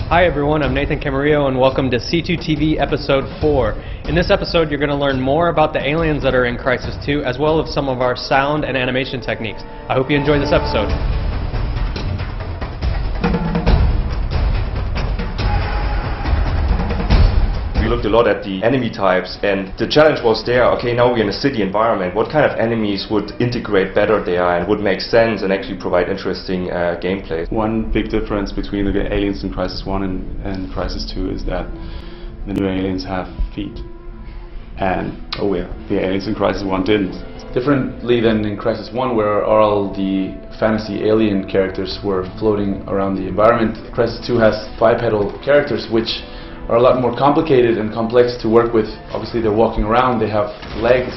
Hi everyone, I'm Nathan Camarillo and welcome to C2TV episode 4. In this episode you're going to learn more about the aliens that are in Crysis 2 as well as some of our sound and animation techniques. I hope you enjoy this episode. We looked a lot at the enemy types and the challenge was there, okay, now we're in a city environment, what kind of enemies would integrate better there and would make sense and actually provide interesting gameplay? One big difference between the aliens in Crysis 1 and Crysis 2 is that the new aliens have feet. And the aliens in Crysis 1 didn't. Differently than in Crysis 1, where all the fantasy alien characters were floating around the environment, Crysis 2 has bipedal characters which are a lot more complicated and complex to work with. Obviously they're walking around, they have legs.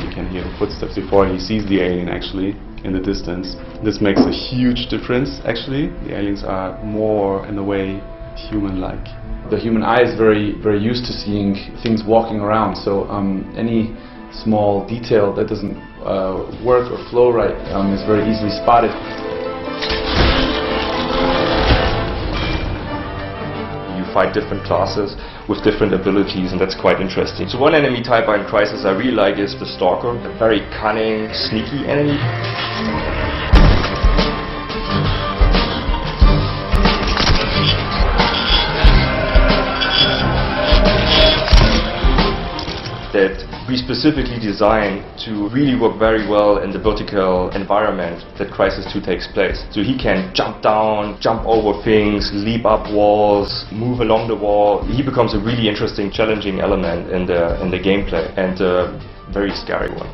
You can hear the footsteps before he sees the alien actually in the distance. This makes a huge difference actually. The aliens are more in a way human-like. The human eye is very used to seeing things walking around, so any small detail that doesn't work or flow right is very easily spotted. Fight different classes with different abilities, and that's quite interesting. So one enemy type in Crysis I really like is the Stalker, a very cunning, sneaky enemy. That we specifically designed to really work very well in the vertical environment that Crysis 2 takes place. So he can jump down, jump over things, leap up walls, move along the wall. He becomes a really interesting, challenging element in the gameplay, and a very scary one.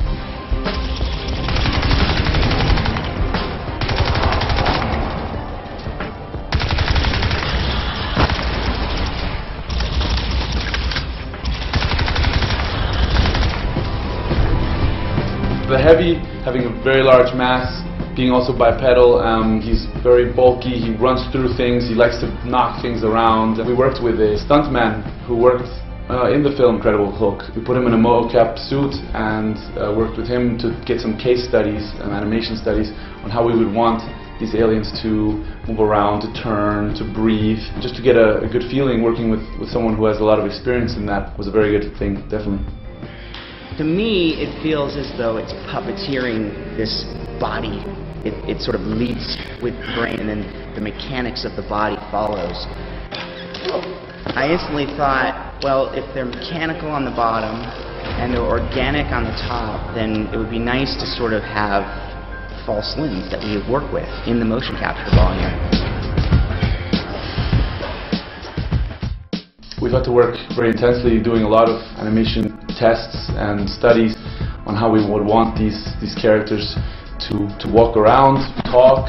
The Heavy, having a very large mass, being also bipedal, he's very bulky, he runs through things, he likes to knock things around. We worked with a stuntman who worked in the film Incredible Hulk. We put him in a mocap suit and worked with him to get some case studies and animation studies on how we would want these aliens to move around, to turn, to breathe. Just to get a good feeling working with someone who has a lot of experience in that was a very good thing, definitely. To me, it feels as though it's puppeteering this body. It sort of leads with the brain, and then the mechanics of the body follows. I instantly thought, well, if they're mechanical on the bottom and they're organic on the top, then it would be nice to sort of have false limbs that we work with in the motion capture volume. We've had to work very intensely doing a lot of animation tests and studies on how we would want these characters to walk around, talk,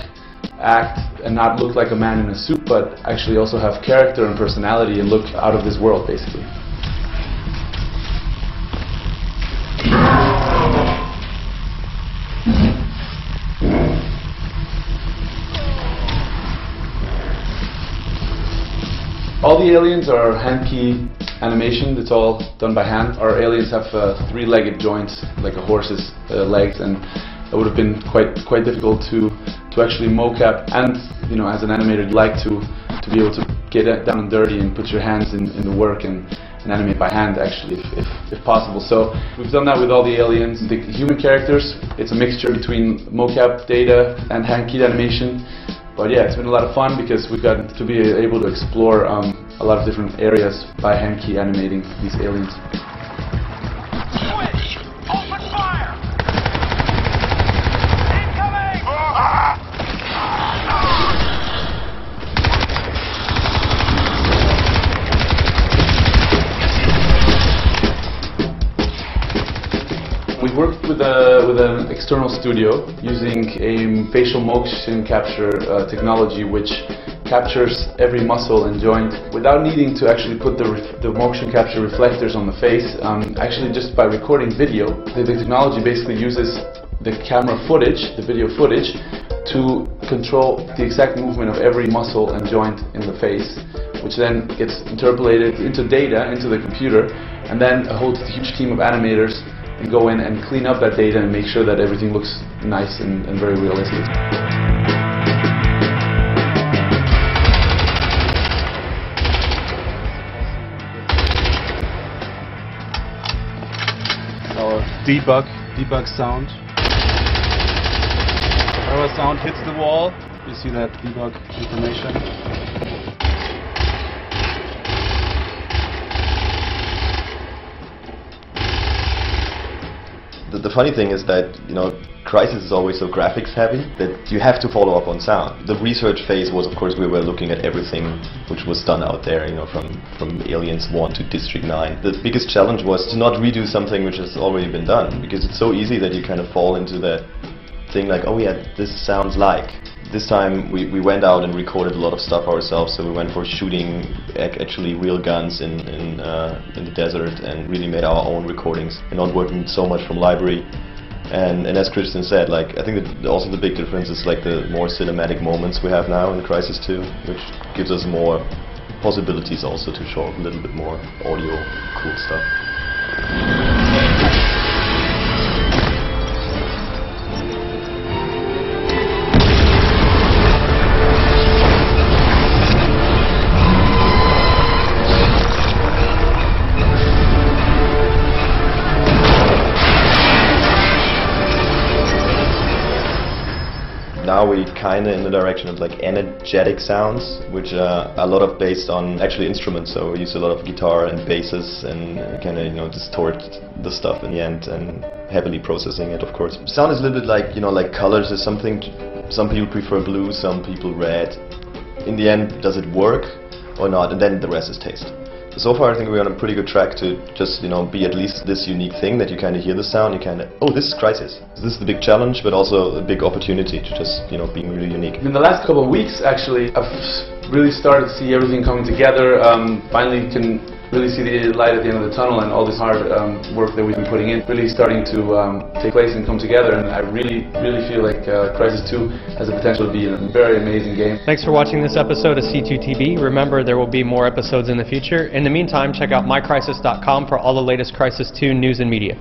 act, and not look like a man in a suit, but actually also have character and personality and look out of this world, basically. All the aliens are hand key animation. It's all done by hand. Our aliens have three-legged joints, like a horse's legs, and it would have been quite difficult to actually mocap. And you know, as an animator, you'd like to be able to get down and dirty and put your hands in the work and animate by hand, actually, if possible. So we've done that with all the aliens. The human characters, it's a mixture between mocap data and hand-keyed animation. But yeah, it's been a lot of fun because we've got to be able to explore a lot of different areas by hand key animating these aliens. Switch! Open fire! Incoming! We worked with an external studio using a facial motion capture technology which captures every muscle and joint without needing to actually put the motion capture reflectors on the face. Actually, just by recording video, the technology basically uses the camera footage, the video footage, to control the exact movement of every muscle and joint in the face, which then gets interpolated into data, into the computer, and then a whole huge team of animators and go in and clean up that data and make sure that everything looks nice and very realistic. Our debug sound. Our sound hits the wall. You see that debug information. The funny thing is that, you know, Crysis is always so graphics heavy that you have to follow up on sound. The research phase was, of course, we were looking at everything which was done out there, you know, from Aliens 1 to District 9. The biggest challenge was to not redo something which has already been done, because it's so easy that you kind of fall into that thing like, oh yeah, this sounds like. This time we went out and recorded a lot of stuff ourselves, so we went for shooting actually real guns in the desert and really made our own recordings and not working so much from library. And as Christian said, like, I think that also the big difference is like the more cinematic moments we have now in Crysis 2, which gives us more possibilities also to show a little bit more audio cool stuff. Now we kind of in the direction of like energetic sounds, which are a lot of based on actually instruments. So we use a lot of guitar and basses and kind of, you know, distort the stuff in the end and heavily processing it, of course. Sound is a little bit like, you know, like colors is something. Some people prefer blue, some people red. In the end, does it work or not? And then the rest is taste. So far I think we're on a pretty good track to just, you know, be at least this unique thing that you kind of hear the sound, you kind of, oh, this is Crysis. This is the big challenge, but also a big opportunity to just, you know, being really unique. In the last couple of weeks, actually, I've really started to see everything coming together. Finally can really see the light at the end of the tunnel, and all this hard work that we've been putting in really starting to take place and come together, and I really feel like Crysis 2 has the potential to be a very amazing game. Thanks for watching this episode of C2TV. Remember, there will be more episodes in the future. In the meantime, check out mycrysis.com for all the latest Crysis 2 news and media.